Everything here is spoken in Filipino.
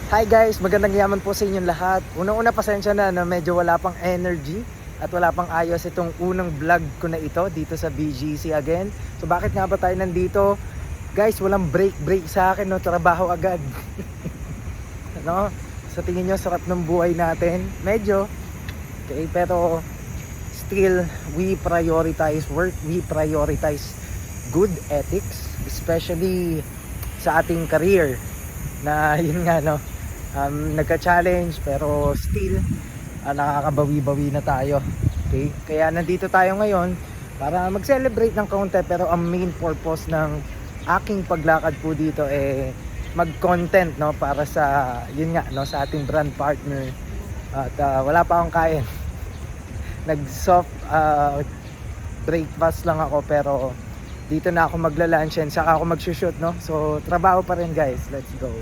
Hi guys, magandang yaman po sa inyong lahat. Unang-una pasensya na medyo wala pang energy at wala pang ayos itong unang vlog ko na ito dito sa BGC again. So bakit nga ba tayo nandito? Guys, walang break sa akin, no? Trabaho agad. Ano? Sa tingin nyo, sarap ng buhay natin. Medyo. Okay, pero still, we prioritize work. We prioritize good ethics, especially sa ating career. Na yun nga, no? Nagka-challenge pero still nakakabawi-bawi na tayo. Okay? Kaya nandito tayo ngayon para mag-celebrate ng kaunti, pero ang main purpose ng aking paglakad po dito mag-content, no, para sa yun nga, no, sa ating brand partner. At wala pa akong kain. Nag-soft breakfast lang ako, pero dito na ako magla-lunch and saka ako mag-shoot, no. So trabaho pa rin guys. Let's go.